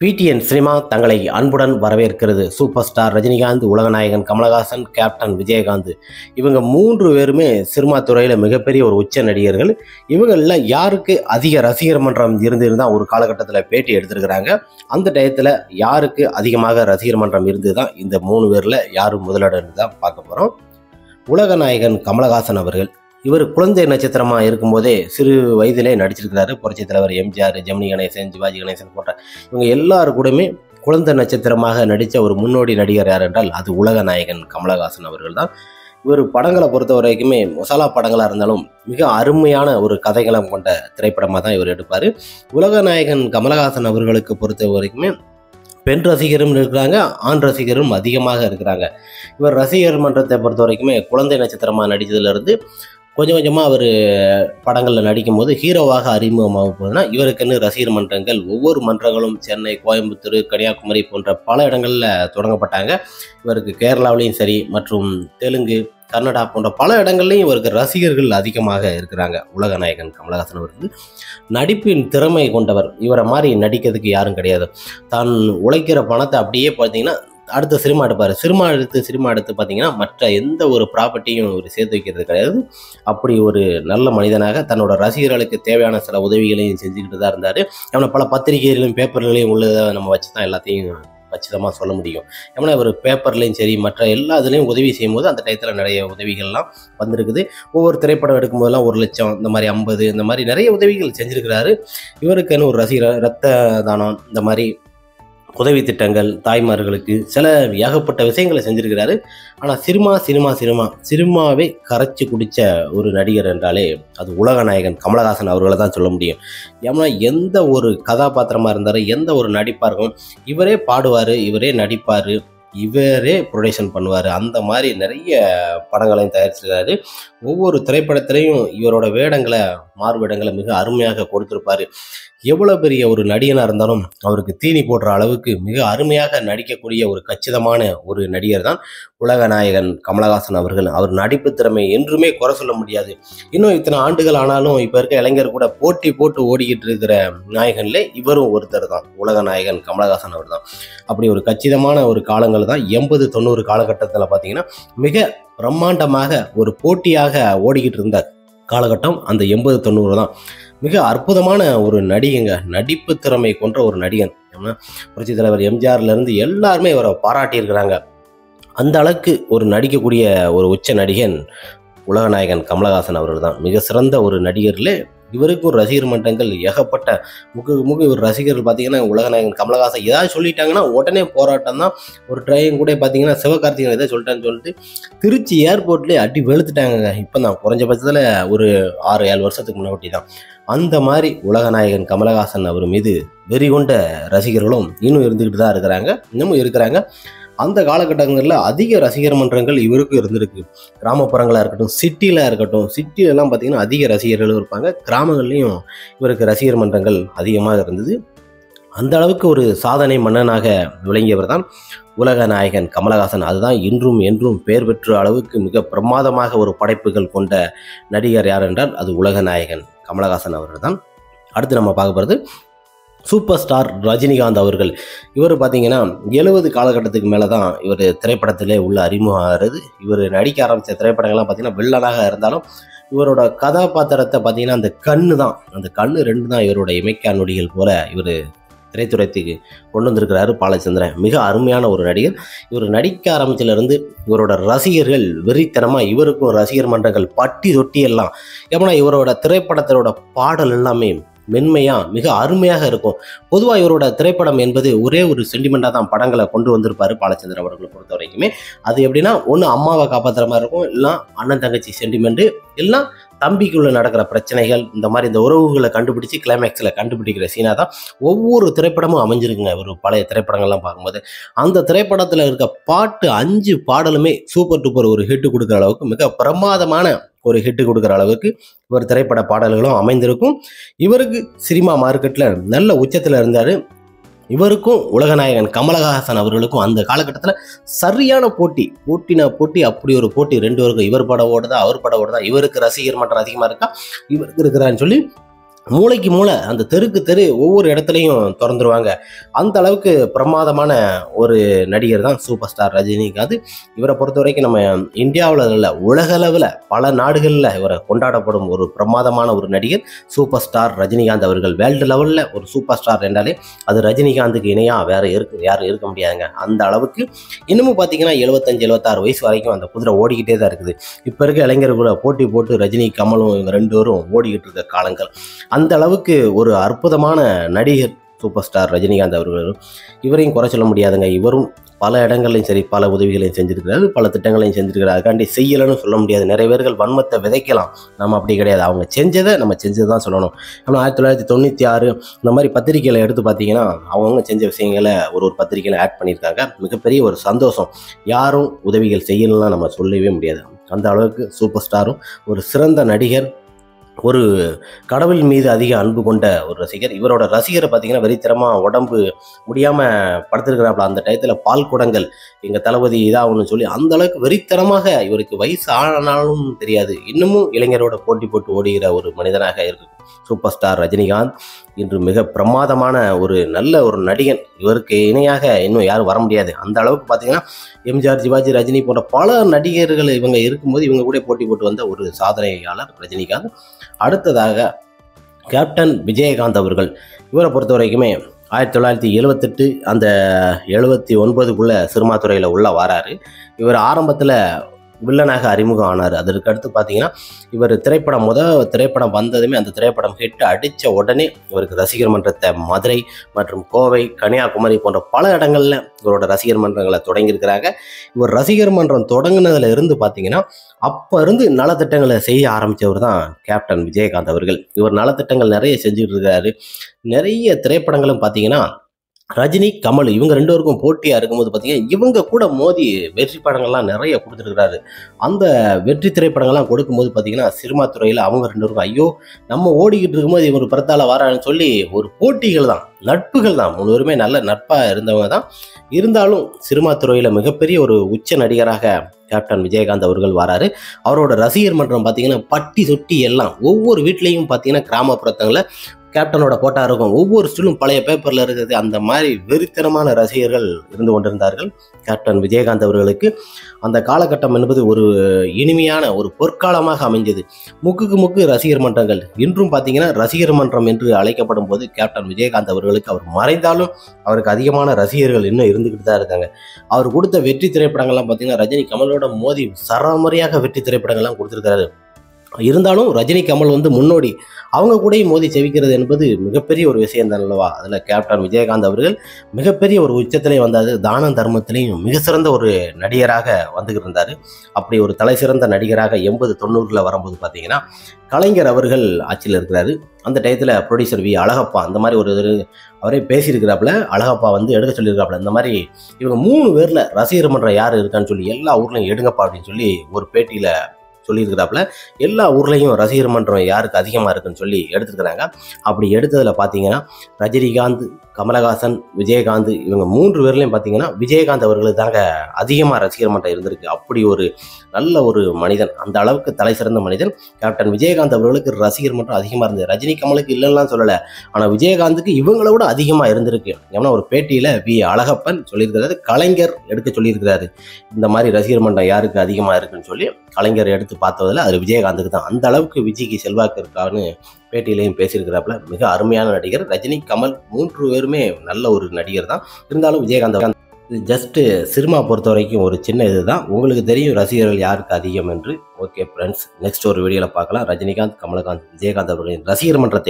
PTN cinema தங்களை அன்புடன் வரவேற்கிறது. சூப்பர் ஸ்டார் ரஜினிகாந்த், உலகநாயகன் கமலஹாசன், கேப்டன் விஜயகாந்த் இவங்க 3 பேருமே சினிமா துறையில் மிகப்பெரிய ஒரு உச்ச நடிகர்கள். இவங்களில் யாருக்கு அதிக ரசிகர் மன்றம் இருந்திருந்தால் ஒரு காலகட்டத்தில் பேட்டி எடுத்திருக்கிறாங்க. அந்த டயத்தில் யாருக்கு அதிகமாக ரசிகர் மன்றம் இருந்து தான் இந்த 3 பேரில் யார் முதலிடம்னு தான் பார்க்க போகிறோம். உலகநாயகன் கமலஹாசன் அவர்கள் இவர் குழந்தை நட்சத்திரமாக இருக்கும்போதே சிறு வயதிலே நடிச்சிருக்கிறாரு. புரட்சித் தலைவர் எம்ஜிஆர், ஜெமினி கணேசன், சிவாஜி கணேசன் போன்ற இவங்க எல்லாரு கூடமே குழந்தை நட்சத்திரமாக நடித்த ஒரு முன்னோடி நடிகர் யார் என்றால் அது உலகநாயகன் கமலஹாசன் அவர்கள் தான். இவர் படங்களை பொறுத்த வரைக்குமே மசாலா படங்களாக இருந்தாலும் மிக அருமையான ஒரு கதைகளம் கொண்ட திரைப்படமாக தான் இவர் எடுப்பார். உலகநாயகன் கமலஹாசன் அவர்களுக்கு பொறுத்த வரைக்குமே பெண் ரசிகரும் இருக்கிறாங்க, ஆண் ரசிகரும் அதிகமாக இருக்கிறாங்க. இவர் ரசிகர் மன்றத்தை பொறுத்த வரைக்குமே குழந்தை நட்சத்திரமாக நடித்ததுலேருந்து கொஞ்சம் கொஞ்சமாக அவர் படங்களில் நடிக்கும்போது ஹீரோவாக அறிமுகமாக போதுன்னா இவருக்குன்னு ரசிகர் மன்றங்கள் ஒவ்வொரு மன்றங்களும் சென்னை, கோயம்புத்தூர், கன்னியாகுமரி போன்ற பல இடங்களில் தொடங்கப்பட்டாங்க. இவருக்கு கேரளாவிலையும் சரி மற்றும் தெலுங்கு, கன்னடா போன்ற பல இடங்கள்லையும் இவருக்கு ரசிகர்கள் அதிகமாக இருக்கிறாங்க. உலகநாயகன் கமலஹாசன் அவருக்கு நடிப்பின் திறமை கொண்டவர். இவரை மாதிரி நடிக்கிறதுக்கு யாரும் கிடையாது. தான் உழைக்கிற பணத்தை அப்படியே பார்த்தீங்கன்னா அடுத்த சினிமா எடுப்பார். சினிமா எடுத்து பார்த்தீங்கன்னா மற்ற எந்த ஒரு ப்ராப்பர்ட்டியும் ஒரு சேர்த்து வைக்கிறது கிடையாது. அப்படி ஒரு நல்ல மனிதனாக தன்னோட ரசிகர்களுக்கு தேவையான சில உதவிகளையும் செஞ்சுக்கிட்டு தான் இருந்தார். அவனை பல பத்திரிகைகளையும் பேப்பர்களையும் உள்ளதை நம்ம வச்சு தான் எல்லாத்தையும் கச்சிதமாக சொல்ல முடியும். ஏன்னா இவர் பேப்பர்லேயும் சரி மற்ற எல்லா இதுலேயும் உதவி செய்யும்போது அந்த டயத்தில் நிறைய உதவிகள்லாம் வந்திருக்குது. ஒவ்வொரு திரைப்படம் எடுக்கும்போதெல்லாம் 1 லட்சம், இந்த மாதிரி 50, இந்த மாதிரி நிறைய உதவிகள் செஞ்சுருக்கிறாரு. இவருக்குன்னு ஒரு ரசிகர் ரத்த தானம், இந்த மாதிரி உதவி திட்டங்கள், தாய்மார்களுக்கு சில ஏகப்பட்ட விஷயங்களை செஞ்சுருக்கிறாரு. ஆனால் சினிமாவே கரைச்சி குடித்த ஒரு நடிகர் என்றாலே அது உலகநாயகன் கமலஹாசன் அவர்களை தான் சொல்ல முடியும். ஏன்னா எந்த ஒரு கதாபாத்திரமாக இருந்தாலும் எந்த ஒரு நடிப்பாக இருக்கும் இவரே பாடுவார், இவரே நடிப்பார், இவரே ப்ரொடக்ஷன் பண்ணுவார். அந்த மாதிரி நிறைய படங்களையும் தயாரிச்சிருக்காரு. ஒவ்வொரு திரைப்படத்திலையும் இவரோட மாறுவேடங்களை மிக அருமையாக கொடுத்துருப்பார். எவ்வளோ பெரிய ஒரு நடிகனாக இருந்தாலும் அவருக்கு தீனி போடுற அளவுக்கு மிக அருமையாக நடிக்கக்கூடிய ஒரு கச்சிதமான ஒரு நடிகர் தான் உலகநாயகன் கமலஹாசன் அவர்கள். அவர் நடிப்பு திறமை என்றுமே குறை சொல்ல முடியாது. இன்னும் இத்தனை ஆண்டுகள் ஆனாலும் இப்போ இருக்க இளைஞர் கூட போட்டி போட்டு ஓடிக்கிட்டு இருக்கிற நாயகன்ல இவரும் ஒருத்தர் தான். உலகநாயகன் கமலஹாசன் அவர் தான். அப்படி ஒரு கச்சிதமான ஒரு காலங்கள் தான் 80-90 காலகட்டத்தில் பார்த்தீங்கன்னா மிக பிரம்மாண்டமாக ஒரு போட்டியாக ஓடிக்கிட்டு இருந்த காலகட்டம் அந்த 80-90 தான். மிக அற்புதமான ஒரு நடிகங்க, நடிப்பு திறமை கொன்ற ஒரு நடிகன். ஏன்னா புரட்சித் தலைவர் எம்ஜிஆர்லேருந்து எல்லாருமே இவரை பாராட்டியிருக்கிறாங்க. அந்த அளவுக்கு ஒரு நடிக்கக்கூடிய ஒரு உச்ச நடிகன் உலகநாயகன் கமலஹாசன் அவர்கள் தான். மிக சிறந்த ஒரு நடிகர்லே இவருக்கும் ரசிகர் மன்றங்கள் ஏகப்பட்ட இவர் ரசிகர்கள் பார்த்தீங்கன்னா உலகநாயகன் கமலஹாசன் ஏதாவது சொல்லிட்டாங்கன்னா உடனே போராட்டம் தான். ஒரு ட்ரெயின் கூட பார்த்தீங்கன்னா சிவகார்த்திகேயன் எதாவது சொல்லிட்டான்னு சொல்லிட்டு திருச்சி ஏர்போர்ட்லேயே அடி வெளுத்துட்டாங்க. இப்போ தான் குறைஞ்சபட்சத்தில் ஒரு 6-7 வருஷத்துக்கு முன்னாடி தான். அந்த மாதிரி உலகநாயகன் கமலஹாசன் அவர் மீது வெறி கொண்ட ரசிகர்களும் இன்னும் இருந்துக்கிட்டு தான் இன்னமும் இருக்கிறாங்க. அந்த காலகட்டங்களில் அதிக ரசிகர் மன்றங்கள் இவருக்கும் இருந்திருக்கு. கிராமப்புறங்களாக இருக்கட்டும், சிட்டிலெலாம் பார்த்திங்கன்னா அதிக ரசிகர்களும் இருப்பாங்க. கிராமங்கள்லேயும் இவருக்கு ரசிகர் மன்றங்கள் அதிகமாக இருந்தது. அந்த அளவுக்கு ஒரு சாதனை மன்னனாக விளங்கியவர் தான் உலகநாயகன் கமலஹாசன். அதுதான் இன்றும் என்றும் பெயர் பெற்ற அளவுக்கு மிக பிரமாதமாக ஒரு படைப்புகள் கொண்ட நடிகர் யார் என்றால் அது உலகநாயகன் கமலஹாசன் அவர்கள் தான். அடுத்து நம்ம பார்க்க போகிறது சூப்பர் ஸ்டார் ரஜினிகாந்த் அவர்கள். இவர் பார்த்தீங்கன்னா 70 காலகட்டத்துக்கு மேலே தான் இவர் திரைப்படத்திலே உள்ள அறிமுகம் ஆகிறது. இவர் நடிக்க ஆரம்பித்த திரைப்படங்கள்லாம் பார்த்தீங்கன்னா வில்லனாக இருந்தாலும் இவரோட கதாபாத்திரத்தை பார்த்தீங்கன்னா அந்த கண்ணு 2 தான் இவரோட இமைக்கா நொடிகள் போல இவர் திரைத்துறைக்கு கொண்டு வந்திருக்கிறாரு பாலச்சந்திரன். மிக அருமையான ஒரு நடிகர். இவர் நடிக்க ஆரம்பிச்சிலிருந்து இவரோட ரசிகர்கள் வெறித்தனமாக இவருக்கும் ரசிகர் மன்றங்கள் பட்டி தொட்டி எல்லாம். ஏன்னா இவரோட திரைப்படத்தோட பாடல் எல்லாமே மென்மையாக மிக அருமையாக இருக்கும். பொதுவாக இவரோட திரைப்படம் என்பது ஒரே ஒரு சென்டிமெண்ட்டாக தான் படங்களை கொண்டு வந்திருப்பார் பாலச்சந்திரன் அவர்களை பொறுத்த வரைக்குமே. அது எப்படின்னா ஒன்று அம்மாவை காப்பாற்றுற மாதிரி இருக்கும், இல்லை அண்ணன் தங்கச்சி சென்டிமெண்ட்டு, இல்லை தம்பிக்குள்ளே நடக்கிற பிரச்சனைகள், இந்த மாதிரி இந்த உறவுகளை கண்டுபிடிச்சி கிளைமேக்ஸில் கண்டுபிடிக்கிற சீனாக தான் ஒவ்வொரு திரைப்படமும் அமைஞ்சிருக்குங்க. ஒரு பழைய திரைப்படங்கள்லாம் பார்க்கும்போது அந்த திரைப்படத்தில் இருக்க பாட்டு 5 பாடலுமே சூப்பர் டூப்பர் ஒரு ஹிட்டு கொடுக்குற அளவுக்கு மிக பிரமாதமான ஒரு ஹிட்டு கொடுக்குற அளவுக்கு இவர் திரைப்பட பாடல்களும் அமைந்திருக்கும். இவருக்கு சினிமா மார்க்கெட்டில் நல்ல உச்சத்தில் இருந்தார். இவருக்கும் உலகநாயகன் கமலஹாசன் அவர்களுக்கும் அந்த காலகட்டத்தில் சரியான போட்டி. அப்படி ஒரு போட்டி 2 பேருக்கும். இவர் படம் ஓடுதா, அவர் படம் ஓடுதா, இவருக்கு ரசிகர் மன்றம் அதிகமாக இருக்கா, இவருக்கு இருக்கிறான்னு சொல்லி மூளைக்கு மூளை அந்த தெருக்கு தெரு ஒவ்வொரு இடத்துலையும் திறந்துருவாங்க. அந்த அளவுக்கு பிரமாதமான ஒரு நடிகர் தான் சூப்பர் ஸ்டார் ரஜினிகாந்த். இவரை பொறுத்த வரைக்கும் நம்ம இந்தியாவில் இல்லை, உலகளவில் பல நாடுகளில் இவரை கொண்டாடப்படும் ஒரு பிரமாதமான ஒரு நடிகர் சூப்பர் ஸ்டார் ரஜினிகாந்த் அவர்கள். வேர்ல்டு லெவலில் ஒரு சூப்பர் ஸ்டார் என்றாலே அது ரஜினிகாந்துக்கு இணையாக வேறு யாரும் இருக்க முடியாதுங்க. அந்த அளவுக்கு இன்னமும் பார்த்தீங்கன்னா 75-76 வயசு வரைக்கும் அந்த குதிரை ஓடிக்கிட்டே தான் இருக்குது. இப்போ இருக்க இளைஞர்களை போட்டி போட்டு ரஜினி கமலும் இவங்க 2 பேரும் ஓடிக்கிட்டு இருக்க காலங்கள். அந்த அளவுக்கு ஒரு அற்புதமான நடிகர் சூப்பர் ஸ்டார் ரஜினிகாந்த் அவர்கள். இவரையும் குறை சொல்ல முடியாதுங்க. இவரும் பல இடங்களையும் சரி பல உதவிகளையும் செஞ்சிருக்கிறாரு, பல திட்டங்களையும் செஞ்சிருக்கிறாரு. அதுக்காண்டி செய்யலைன்னு சொல்ல முடியாது. நிறைய பேர்கள் வன்மத்தை விதைக்கலாம், நம்ம அப்படி கிடையாது. அவங்க செஞ்சதை நம்ம செஞ்சது தான் சொல்லணும். நம்ம 1996 இந்த மாதிரி பத்திரிகைகளை எடுத்து பார்த்தீங்கன்னா அவங்கவுங்க செஞ்ச விஷயங்களை ஒரு பத்திரிகையில் ஆட் பண்ணியிருக்காங்க. மிகப்பெரிய ஒரு சந்தோஷம். யாரும் உதவிகள் செய்யலாம் நம்ம சொல்லவே முடியாது. அந்த அளவுக்கு சூப்பர் ஸ்டாரும் ஒரு சிறந்த நடிகர், ஒரு கடவுள் மீது அதிக அன்பு கொண்ட ஒரு ரசிகர். இவரோட ரசிகரை பார்த்தீங்கன்னா வெறித்தரமாக உடம்பு முடியாமல் படுத்திருக்கிறாப்புல. அந்த டயத்தில் பால் குடங்கள் எங்கள் தளபதி இதாகணும்னு சொல்லி அந்த அளவுக்கு வெறித்தரமாக, இவருக்கு வயசு ஆனாலும் தெரியாது, இன்னமும் இளைஞரோட போட்டி போட்டு ஓடுகிற ஒரு மனிதனாக இருக்கு சூப்பர் ஸ்டார் ரஜினிகாந்த். இன்று மிக பிரமாதமான ஒரு நல்ல ஒரு நடிகன். இவருக்கு இணையாக இன்னும் யாரும் வர முடியாது. அந்த அளவுக்கு பார்த்தீங்கன்னா எம்ஜிஆர், சிவாஜி, ரஜினி போன்ற பல நடிகர்கள் இவங்க இருக்கும்போது இவங்க கூட போட்டி போட்டு வந்த ஒரு சாதனையாளர் ரஜினிகாந்த். அடுத்ததாக கேப்டன் விஜயகாந்த் அவர்கள். இவரை பொறுத்த வரைக்குமே 1978 அந்த 79க்குள்ளே சினிமா துறையில் உள்ள வராரு. இவர் ஆரம்பத்தில் வில்லனாக அறிமுகம் ஆனார். அதற்கு அடுத்து பார்த்தீங்கன்னா இவர் திரைப்படம் வந்ததுமே அந்த திரைப்படம் ஹிட் அடித்த உடனே இவருக்கு ரசிகர் மன்றத்தை மதுரை மற்றும் கோவை, கன்னியாகுமரி போன்ற பல இடங்களில் இவரோட ரசிகர் மன்றங்களை தொடங்கியிருக்கிறாங்க. இவர் ரசிகர் மன்றம் தொடங்கினதுல இருந்து பார்த்தீங்கன்னா அப்போ இருந்து நலத்திட்டங்களை செய்ய ஆரம்பித்தவர் தான் கேப்டன் விஜயகாந்த் அவர்கள். இவர் நலத்திட்டங்கள் நிறைய செஞ்சுட்டு இருக்காரு. நிறைய திரைப்படங்களும் பார்த்தீங்கன்னா ரஜினி, கமல் இவங்க 2 பேருக்கும் போட்டியாக இருக்கும்போது பார்த்தீங்கன்னா இவங்க கூட மோதி வெற்றி படங்கள்லாம் நிறைய கொடுத்துருக்கிறாரு. அந்த வெற்றி திரைப்படங்கள்லாம் கொடுக்கும்போது பார்த்தீங்கன்னா சினிமா துறையில் அவங்க 2 பேருக்கும் ஐயோ நம்ம ஓடிக்கிட்டு இருக்கும்போது இவர் பிறத்தால வரான்னு சொல்லி ஒரு போட்டிகள் தான், நட்புகள் தான். 3 பேருமே நல்ல நட்பாக இருந்தவங்க தான். இருந்தாலும் சினிமா துறையில் மிகப்பெரிய ஒரு உச்ச நடிகராக கேப்டன் விஜயகாந்த் அவர்கள் வராரு. அவரோட ரசிகர் மன்றம் பார்த்தீங்கன்னா பட்டி தொட்டி எல்லாம் ஒவ்வொரு வீட்லேயும் பார்த்தீங்கன்னா கிராமப்புறத்தங்களில் கேப்டனோட போட்டா இருக்கும். ஒவ்வொரு ஸ்டிலும் பழைய பேப்பரில் இருக்குது. அந்த மாதிரி வெறித்தனமான ரசிகர்கள் இருந்து கொண்டிருந்தார்கள் கேப்டன் விஜயகாந்த் அவர்களுக்கு. அந்த காலகட்டம் என்பது ஒரு இனிமையான ஒரு பொற்காலமாக அமைஞ்சது. முக்குக்கு முக்கு ரசிகர் மன்றங்கள். இன்றும் பார்த்தீங்கன்னா ரசிகர் மன்றம் என்று அழைக்கப்படும் போது கேப்டன் விஜயகாந்த் அவர்களுக்கு, அவர் மறைந்தாலும் அவருக்கு அதிகமான ரசிகர்கள் இன்னும் இருந்துக்கிட்டு தான் இருக்காங்க. அவர் கொடுத்த வெற்றி திரைப்படங்கள்லாம் பார்த்தீங்கன்னா ரஜினி கமலோட மோதி சராமரியாக வெற்றி திரைப்படங்கள்லாம் கொடுத்துருக்காரு. இருந்தாலும் ரஜினி கமல் முன்னோடி, அவங்க கூட மோதி செவிக்கிறது என்பது மிகப்பெரிய ஒரு விஷயம் தான் அல்லவா. அதில் கேப்டன் விஜயகாந்த் அவர்கள் மிகப்பெரிய ஒரு உச்சத்திலே வந்தார். தான தர்மத்திலையும் மிக சிறந்த ஒரு நடிகராக வந்துகிட்டு இருந்தார். அப்படி ஒரு தலை சிறந்த நடிகராக 80-90 வரும்போது பார்த்தீங்கன்னா கலைஞர் அவர்கள் ஆட்சியில் இருக்கிறாரு. அந்த டயத்தில் ப்ரொடியூசர் அழகப்பா அந்த மாதிரி ஒரு அவரே பேசியிருக்கிறாப்புல. அழகப்பா எடுக்க சொல்லியிருக்காப்புல. இந்த மாதிரி இவங்க 3 பேரில் ரசிகர் மன்றம் யார் இருக்கான்னு சொல்லி எல்லா ஊர்லையும் எடுங்கப்பா அப்படின்னு சொல்லி ஒரு பேட்டியில் சொல்லியிருக்கிறாப்புல. எல்லா ஊர்லேயும் ரசிகர் மன்றம் யாருக்கு அதிகமாக இருக்குன்னு சொல்லி எடுத்துருக்குறாங்க. அப்படி எடுத்ததில் பார்த்தீங்கன்னா ரஜினிகாந்த், கமலஹாசன், விஜயகாந்த் இவங்க 3 பேர்லையும் பார்த்தீங்கன்னா விஜயகாந்த் அவர்களுக்கு தாங்க அதிகமாக ரசிகர் மன்றம் இருந்திருக்கு. அப்படி ஒரு நல்ல ஒரு மனிதன், அந்த அளவுக்கு தலை சிறந்த மனிதன் கேப்டன் விஜயகாந்த் அவர்களுக்கு ரசிகர் மன்றம் அதிகமாக இருந்தது. ரஜினி கமலுக்கு இல்லைன்னா சொல்லலை, ஆனால் விஜயகாந்துக்கு இவங்கள விட அதிகமாக இருந்திருக்கு. ஏன்னா ஒரு பேட்டியில் அழகப்பன் சொல்லியிருக்கிறாரு, கலைஞர் எடுக்க சொல்லியிருக்கிறாரு இந்த மாதிரி ரசிகர் மன்றம் யாருக்கு அதிகமாக இருக்குன்னு சொல்லி. கலைஞர் எடுத்து பார்த்ததில் அது விஜயகாந்துக்கு தான். அந்த அளவுக்கு விஜய்க்கு செல்வாக்கு இருக்கான்னு பேட்டியிலையும் பேசியிருக்கிறாப்புல. மிக அருமையான நடிகர். ரஜினி, கமல் 3 பேருமே நல்ல ஒரு நடிகர் தான். இருந்தாலும் விஜயகாந்த் ஜஸ்ட்டு சினிமா பொறுத்த வரைக்கும் ஒரு சின்ன இதுதான். உங்களுக்கு தெரியும் ரசிகர்கள் யாருக்கு அதிகம் என்று. ஓகே ஃப்ரெண்ட்ஸ், நெக்ஸ்ட் ஒரு வீடியோவில் பார்க்கலாம். ரஜினிகாந்த், கமலஹாசன், விஜயகாந்த் அவர்களின் ரசிகர் மன்றத்தை